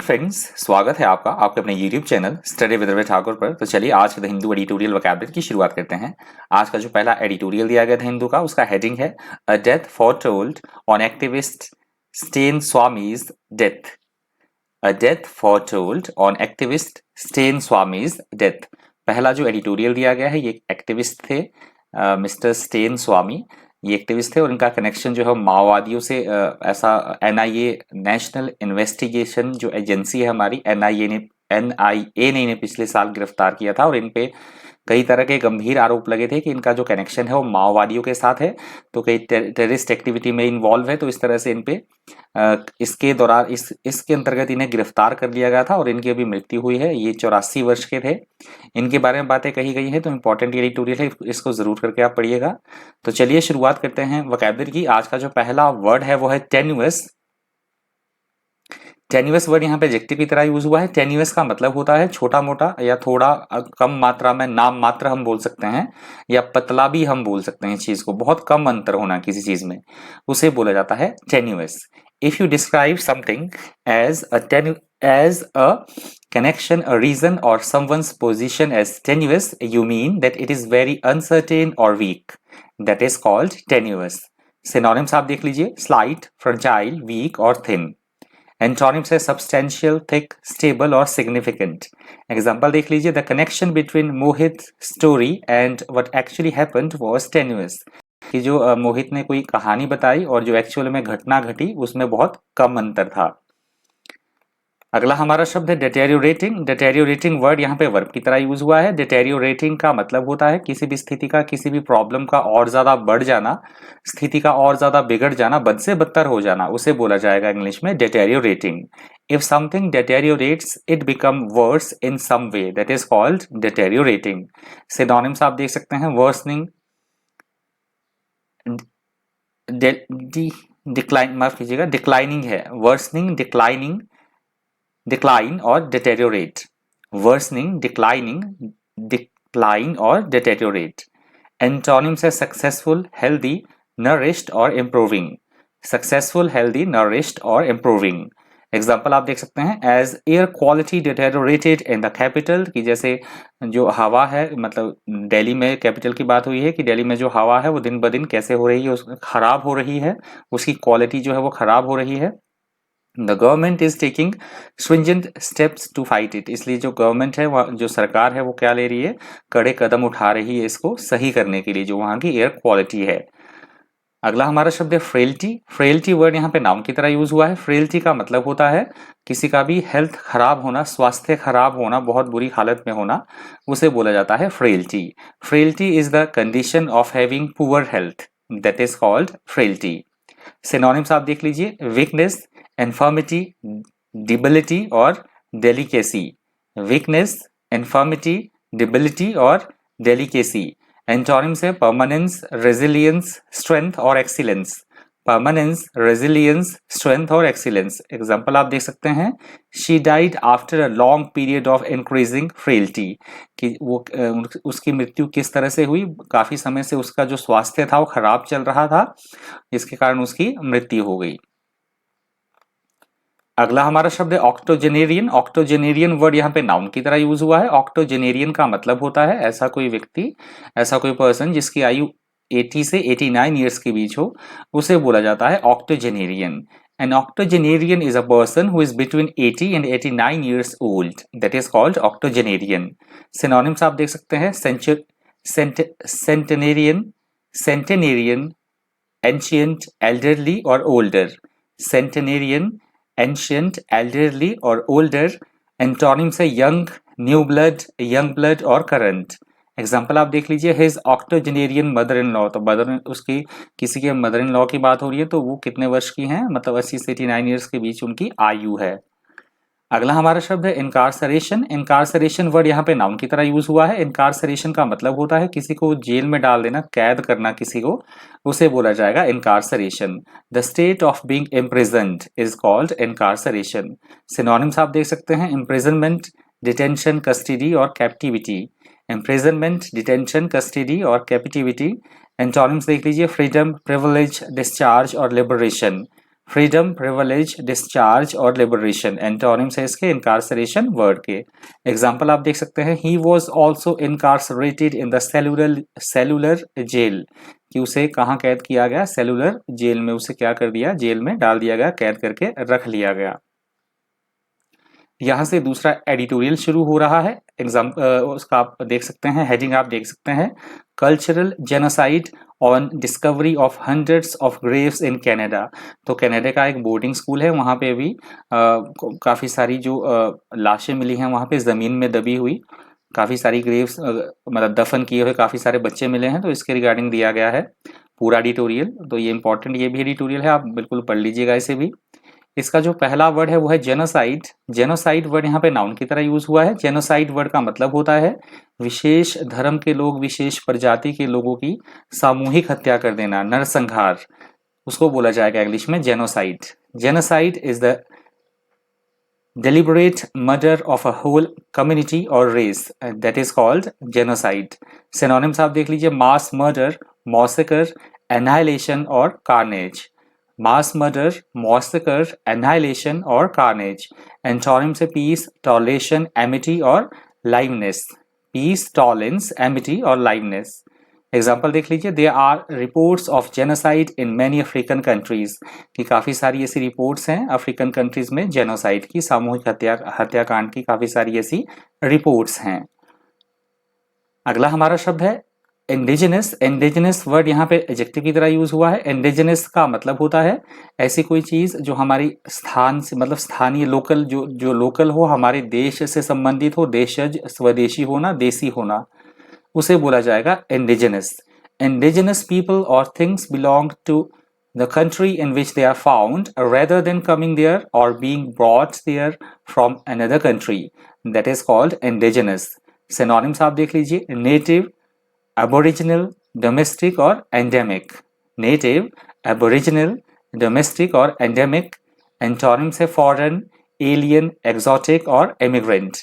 Friends, स्वागत है आपका आपके अपने YouTube channel study with Ravi Thakur पर। तो चलिए आज के द हिंदू एडिटोरियल वोकैबुलरी की शुरुआत करते हैं। आज का जो पहला एडिटोरियल दिया गया था हिंदू का, उसका हेडिंग है a death foretold on activist Stan Swamy's death. A death foretold on activist Stan Swamy's death. पहला जो एडिटोरियल दिया गया है ये एक्टिविस्ट थे, मिस्टर स्टेन स्वामी। ये एक्टिविस्ट थे और इनका कनेक्शन जो है माओवादियों से ऐसा एनआईए नेशनल इन्वेस्टिगेशन जो एजेंसी है हमारी एनआईए ने इन्हें पिछले साल गिरफ्तार किया था और इन पे कई तरह के गंभीर आरोप लगे थे कि इनका जो कनेक्शन है वो माओवादियों के साथ है, तो कई टेररिस्ट एक्टिविटी में इन्वॉल्व है। तो इस तरह से इन पे इसके दौरान इसके अंतर्गत इन्हें गिरफ्तार कर लिया गया था और इनकी अभी मृत्यु हुई है। ये 84 वर्ष के थे। इनके बारे में बातें कही गई हैं, तो इंपॉर्टेंट एडिटोरियल है, इसको जरूर करके आप पढ़िएगा। तो चलिए शुरुआत करते हैं वोकैबुलरी की। आज का जो पहला वर्ड है वो है टेन्युअस। टेन्युअस वर्ड यहाँ पे एडजेक्टिव की तरह यूज हुआ है। टेन्युअस का मतलब होता है छोटा मोटा या थोड़ा कम मात्रा में, नाम मात्र हम बोल सकते हैं, या पतला भी हम बोल सकते हैं। चीज को बहुत कम अंतर होना किसी चीज में, उसे बोला जाता है tenuous. If you describe something as a connection, a reason, or someone's position as tenuous, you mean that it is very uncertain or weak. That is called tenuous. Synonyms आप देख लीजिए, slight, fragile, weak और thin. Antonyms है substantial, thick, stable और significant. Example देख लीजिए, the connection between Mohit's story and what actually happened was tenuous. कि जो मोहित ने कोई कहानी बताई और जो एक्चुअल में घटना घटी उसमें बहुत कम अंतर था। अगला हमारा शब्द है डिटेरियोरेटिंग। डिटेरियोरेटिंग वर्ड यहाँ पे वर्ब की तरह यूज हुआ है। डिटेरियोरेटिंग का मतलब होता है किसी भी स्थिति का, किसी भी प्रॉब्लम का और ज्यादा बढ़ जाना, स्थिति का और ज्यादा बिगड़ जाना, बद से बदतर हो जाना, उसे बोला जाएगा इंग्लिश में deteriorating. If something deteriorates it become worse in some way, that is called deteriorating. Synonyms आप देख सकते हैं, वर्सनिंग, डिक्लाइन, माफ कीजिएगा, डिक्लाइनिंग है, वर्सनिंग, डिक्लाइनिंग, डिक्लाइन और डिटेरियोरेट। वर्सनिंग, डिक्लाइनिंग, डिक्लाइन और डिटेरियोरेट। एंटोनिम्स है सक्सेसफुल, हेल्दी, नरिश्ड और इम्प्रूविंग। सक्सेसफुल, हेल्दी, नरिश्ड और इम्प्रूविंग। एग्जाम्पल आप देख सकते हैं, as air quality deteriorated in the capital, कि जैसे जो हवा है, मतलब दिल्ली में कैपिटल की बात हुई है कि दिल्ली में जो हवा है वो दिन ब दिन कैसे हो रही है, खराब हो रही है, उसकी क्वालिटी जो है वो खराब हो रही है। The government is taking stringent steps to fight it. इसलिए जो गवर्नमेंट है, जो सरकार है, वो क्या ले रही है, कड़े कदम उठा रही है इसको सही करने के लिए, जो वहां की एयर क्वालिटी है। अगला हमारा शब्द है फ्रेलिटी। फ्रेलिटी वर्ड यहाँ पे नाउन की तरह यूज हुआ है। फ्रेलिटी का मतलब होता है किसी का भी हेल्थ खराब होना, स्वास्थ्य खराब होना, बहुत बुरी हालत में होना, उसे बोला जाता है frailty. Frailty is the condition of having poor health, that is called frailty. Synonyms आप देख लीजिए, वीकनेस, इन्फर्मिटी, डिबिलिटी और डेलिकेसी। वीकनेस, इन्फर्मिटी, डिबिलिटी और डेलिकेसी। एंटोनिम्स है परमानेंस, रेजिलियंस, स्ट्रेंथ और एक्सीलेंस। परमानेंस, रेजिलियंस, स्ट्रेंथ और एक्सीलेंस। एग्जाम्पल आप देख सकते हैं, she died after a long period of increasing frailty, कि वो उसकी मृत्यु किस तरह से हुई, काफी समय से उसका जो स्वास्थ्य था वो खराब चल रहा था, इसके कारण उसकी मृत्यु हो गई। अगला हमारा शब्द है ऑक्टोजेनेरियन। ऑक्टोजेनेरियन वर्ड यहाँ पे नाउन की तरह यूज हुआ है। ऑक्टोजेनेरियन का मतलब होता है ऐसा कोई व्यक्ति, ऐसा कोई पर्सन जिसकी आयु 80 से 89 ईयर्स के बीच हो, उसे बोला जाता है octogenarian. An octogenarian is a person who is between 80 and 89 years old. That is called octogenarian. Synonyms आप देख सकते हैं, centenarian, centenarian, ancient, elderly और older. Centenarian, एंशियंट, एल्डरली और ओल्डर। एंटोनिम्स है young, new blood, young blood और current. Example आप देख लीजिए, his octogenarian mother in law, तो मदर, उसकी किसी के मदर इन लॉ की बात हो रही है, तो वो कितने वर्ष की हैं, मतलब 80 से 89 ईयर्स के बीच उनकी आयु है। अगला हमारा शब्द है इनकार्सरेशन। इनकार्सरेशन वर्ड यहाँ पे नाउन की तरह यूज हुआ है। इनकार्सरेशन का मतलब होता है किसी को जेल में डाल देना, कैद करना किसी को, उसे बोला जाएगा इनकार्सरेशन। The state of being imprisoned is called इनकार्सरेशन। Synonyms आप देख सकते हैं, इम्प्रिजनमेंट, डिटेंशन, कस्टडी और कैप्टिविटी। इम्प्रिजनमेंट, डिटेंशन, कस्टडी और कैप्टिविटी। एंटोनिम्स देख लीजिए, फ्रीडम, प्रिविलेज, डिस्चार्ज और लिबरेशन। फ्रीडम, प्रिविलेज, डिस्चार्ज और लिबरेशन एंटोनिम्स है इसके इनकार्सरेशन वर्ड के। एग्जाम्पल आप देख सकते हैं, he was also incarcerated in the cellular jail, कि उसे कहाँ कैद किया गया, सेलुलर जेल में उसे क्या कर दिया, जेल में डाल दिया गया, कैद करके रख लिया गया। यहाँ से दूसरा एडिटोरियल शुरू हो रहा है। उसका आप देख सकते हैं, हेडिंग आप देख सकते हैं, cultural genocide on discovery of hundreds of Graves in Canada. तो कनाडा का एक बोर्डिंग स्कूल है, वहाँ पे भी काफ़ी सारी जो लाशें मिली हैं वहाँ पे ज़मीन में दबी हुई, काफ़ी सारी ग्रेव्स मतलब दफन किए हुए काफ़ी सारे बच्चे मिले हैं, तो इसके रिगार्डिंग दिया गया है पूरा एडिटोरियल। तो ये इंपॉर्टेंट, ये भी एडिटोरियल है, आप बिल्कुल पढ़ लीजिएगा इसे भी। इसका जो पहला वर्ड है वो है जेनोसाइड। जेनोसाइड वर्ड यहाँ पे नाउन की तरह यूज हुआ है। जेनोसाइड वर्ड का मतलब होता है विशेष धर्म के लोग, विशेष प्रजाति के लोगों की सामूहिक हत्या कर देना, नरसंहार, उसको बोला जाएगा इंग्लिश में genocide. Genocide is the deliberate murder of a whole community or race, that is called genocide. Synonyms आप देख लीजिए, mass murder, massacre, annihilation और carnage. Mass murder, massacre, annihilation और carnage. Antonyms है peace, toleration, amity और liveness. Peace, tolerance, amity और liveness. Example देख लीजिए, there are reports of genocide in many African countries, कि काफ़ी सारी ऐसी रिपोर्ट्स हैं अफ्रीकन कंट्रीज में जेनोसाइड की, सामूहिक हत्याकांड की काफ़ी सारी ऐसी रिपोर्ट्स हैं। अगला हमारा शब्द है इंडिजिनस। इंडिजिनस वर्ड यहाँ पे एडजेक्टिव की तरह यूज हुआ है। इंडिजिनस का मतलब होता है ऐसी कोई चीज़ जो हमारी स्थान से, मतलब स्थानीय, लोकल, जो लोकल हो, हमारे देश से संबंधित हो, देशज, स्वदेशी होना, देसी होना, उसे बोला जाएगा indigenous. Indigenous people or things belong to the country in which they are found rather than coming there or being brought there from another country, that is called indigenous. Synonyms आप देख लीजिए, नेटिव, एबोरिजिनल, डोमेस्टिक और endemic. Native, aboriginal, domestic और endemic. Antonyms है foreign, alien, exotic और immigrant.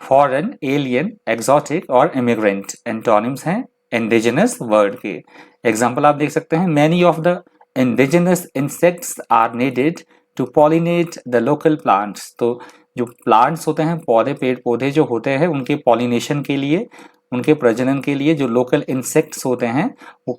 Foreign, alien, exotic और immigrant antonyms हैं indigenous word के। एग्जाम्पल आप देख सकते हैं, many of the indigenous insects are needed to pollinate the local plants. तो जो प्लांट्स होते हैं, पौधे, पेड़ पौधे जो होते हैं, उनके पॉलिनेशन के लिए, उनके प्रजनन के लिए जो लोकल इंसेक्ट्स होते हैं वो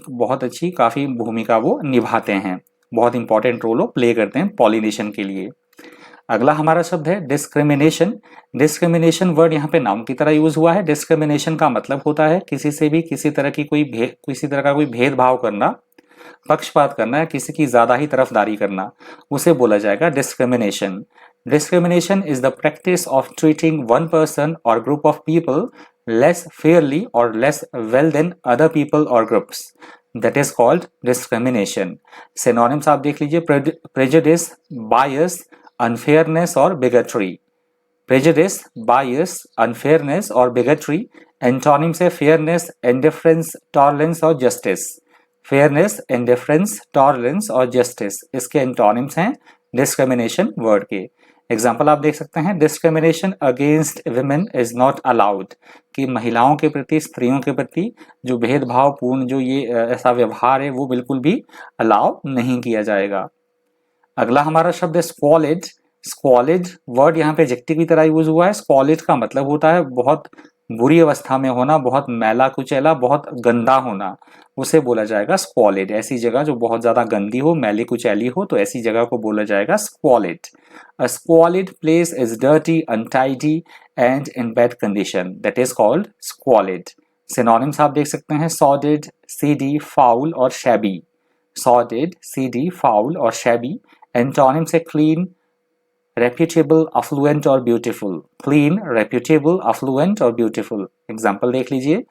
बहुत अच्छी भूमिका वो निभाते हैं, बहुत इंपॉर्टेंट रोल वो प्ले करते हैं पॉलिनेशन के लिए। अगला हमारा शब्द है डिस्क्रिमिनेशन। डिस्क्रिमिनेशन वर्ड यहाँ पे नाउन की तरह यूज हुआ है। डिस्क्रिमिनेशन का मतलब होता है किसी से भी किसी तरह का कोई भेदभाव करना, पक्षपात करना या किसी की ज्यादा ही तरफदारी करना, उसे बोला जाएगा discrimination. Discrimination is the practice of treating one person or group of people less fairly or less well than other people or groups, that is called discrimination. Synonyms आप देख लीजिए, प्रेजुडिस, बायस, अनफेयरनेस और bigotry. Prejudice, bias, unfairness और bigotry. Antonyms है fairness, indifference, tolerance और justice. Fairness, indifference, tolerance और justice इसके antonyms हैं डिस्क्रिमिनेशन वर्ड के। एग्जाम्पल आप देख सकते हैं, discrimination against women is not allowed, कि महिलाओं के प्रति, स्त्रियों के प्रति जो भेदभावपूर्ण जो ये ऐसा व्यवहार है वो बिल्कुल भी अलाउ नहीं किया जाएगा। अगला हमारा शब्द है स्क्वॉलिड। स्क्वॉलिड वर्ड यहाँ पे एडजेक्टिव की तरह यूज हुआ है। स्क्वॉलिड का मतलब होता है बहुत बुरी अवस्था में होना, बहुत मैला कुचैला, बहुत गंदा होना, उसे बोला जाएगा स्क्वॉलिड। ऐसी जगह जो बहुत ज्यादा गंदी हो, मैली कुचैली हो, तो ऐसी जगह को बोला जाएगा squalid. A squalid place is dirty, untidy and in bad condition, that is called squalid. Synonyms आप देख सकते हैं, सॉडिड, सीडी, फाउल और शैबी। सॉडिड, सीडी, फाउल और शैबी। एंटोनिम से क्लीन, रेप्यूटेबल, अफ्लुएंट और ब्यूटीफुल। क्लीन, रेप्यूटेबल, अफ्लुएंट और beautiful. Example देख लीजिए,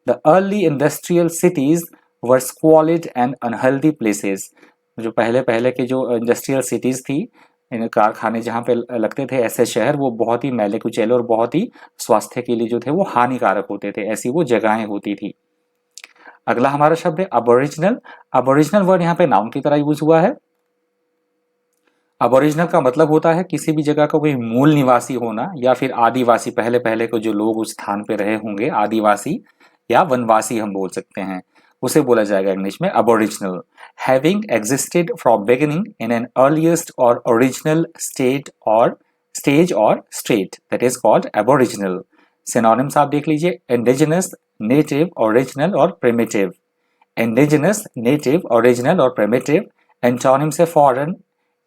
the early industrial cities were squalid and unhealthy places. जो पहले के जो इंडस्ट्रियल सिटीज थी, इन कारखाने जहाँ पे लगते थे, ऐसे शहर वो बहुत ही मैले कुचैले और बहुत ही स्वास्थ्य के लिए जो थे वो हानिकारक होते थे, ऐसी वो जगहें होती थी। अगला हमारा शब्द है अबोरिजिनल। अबोरिजिनल वर्ड यहाँ पे नाउन की तरह यूज हुआ है। अबोरिजिनल का मतलब होता है किसी भी जगह का कोई मूल निवासी होना या फिर आदिवासी, पहले को जो लोग उस स्थान पे रहे होंगे, आदिवासी या वनवासी हम बोल सकते हैं, उसे बोला जाएगा इंग्लिश में Aboriginal. having existed from beginning in an earliest or original state or state that is called aboriginal. Synonyms आप देख लीजिए, indigenous, native, original और primitive. Indigenous, native, original और primitive. Antonyms है foreign,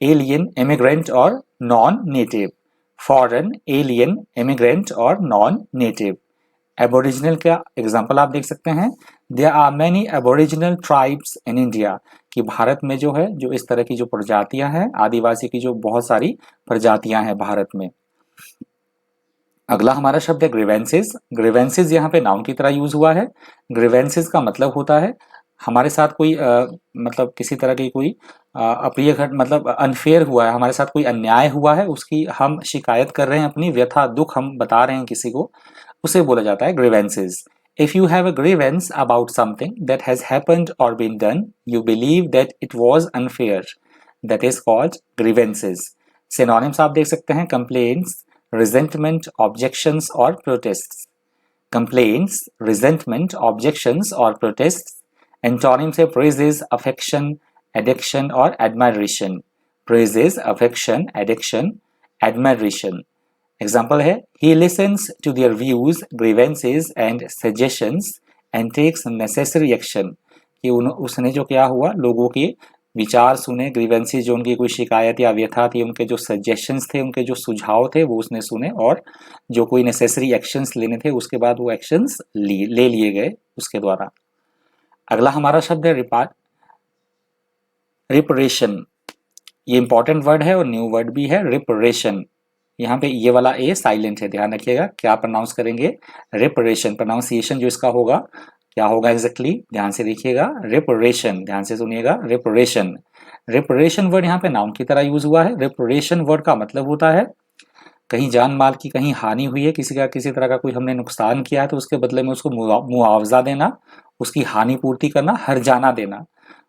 alien, immigrant और non-native. Foreign, alien, immigrant और non-native. Aboriginal का example आप देख सकते हैं, there are many aboriginal tribes in India, कि भारत में जो है जो इस तरह की जो प्रजातियां हैं, आदिवासी की जो बहुत सारी प्रजातियां हैं भारत में। अगला हमारा शब्द है ग्रीवेंसेस। ग्रीवेंसेस यहाँ पे नाउन की तरह यूज हुआ है। ग्रीवेंसेस का मतलब होता है हमारे साथ कोई मतलब किसी तरह की कोई अप्रिय घट मतलब अनफेयर हुआ है, हमारे साथ कोई अन्याय हुआ है, उसकी हम शिकायत कर रहे हैं, अपनी व्यथा दुख हम बता रहे हैं किसी को, उसे बोला जाता है grievances. If you have a grievance about something that has happened or been done, you believe that it was unfair. That is called grievances. Synonyms आप देख सकते हैं, complaints, resentment, objections और protests. Complaints, resentment, objections और protests. Antonyms है praises, affection, addiction और admiration. Praises, affection, addiction, admiration. Example है, he listens to their views, grievances and suggestions and takes necessary action, कि उसने जो क्या हुआ, लोगों के विचार सुने, ग्रीवेंसेस जो उनकी कोई शिकायत या व्यथा थी, उनके जो सजेशंस थे, उनके जो सुझाव थे वो उसने सुने, और जो कोई नेसेसरी एक्शंस लेने थे उसके बाद वो एक्शंस ले लिए गए उसके द्वारा। अगला हमारा शब्द है रिपरेशन। ये इंपॉर्टेंट वर्ड है और न्यू वर्ड भी है, रिपरेशन। यहाँ पे ये वाला ए साइलेंट है, ध्यान रखिएगा क्या प्रोनाउंस करेंगे, रिपरेशन। प्रोनाउंसिएशन जो इसका होगा क्या होगा एग्जैक्टली, ध्यान से देखिएगा, रिपरेशन, ध्यान से सुनिएगा, रिपरेशन। रिपरेशन वर्ड यहाँ पे नाउन की तरह यूज हुआ है। रिपरेशन वर्ड का मतलब होता है कहीं जान माल की कहीं हानि हुई है, किसी का किसी तरह का कोई हमने नुकसान किया है तो उसके बदले में उसको मुआवजा देना, उसकी हानि पूर्ति करना, हर्जाना देना,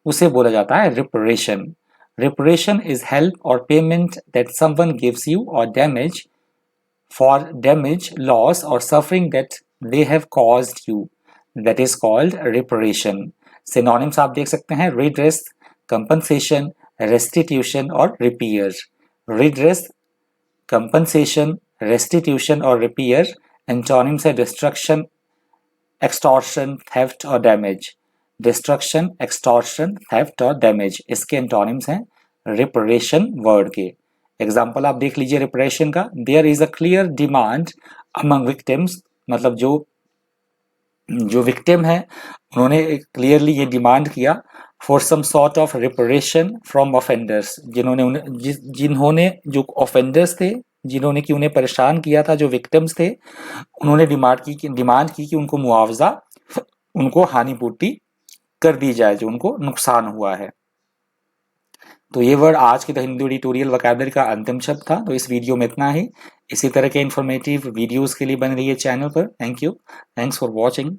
उसे बोला जाता है रिपरेशन। Reparation is help or payment that someone gives you or damage for damage, loss or suffering that they have caused you. That is called reparation. Synonyms आप देख सकते हैं, redress, compensation, restitution और repair. Redress, compensation, restitution और repair. Antonyms है destruction, extortion, theft और damage. Destruction, extortion, theft और damage, इसके एंटोनिम्स हैं रिपरेशन वर्ड के। एग्जाम्पल आप देख लीजिए रिपरेशन का, there is a clear demand among victims, मतलब जो विक्टिम है उन्होंने क्लियरली ये डिमांड किया for some sort of reparation from offenders, जिन्होंने जो ऑफेंडर्स थे, जिन्होंने कि उन्हें परेशान किया था, जो विक्टिम्स थे, उन्होंने डिमांड की कि उनको मुआवजा, उनको हानिपूर्ति कर दी जाए जो उनको नुकसान हुआ है। तो ये वर्ड आज के द हिंदू एडिटोरियल वोकैबुलरी का अंतिम शब्द था। तो इस वीडियो में इतना ही। इसी तरह के इंफॉर्मेटिव वीडियोस के लिए बन रही है चैनल पर। Thank you, thanks for watching.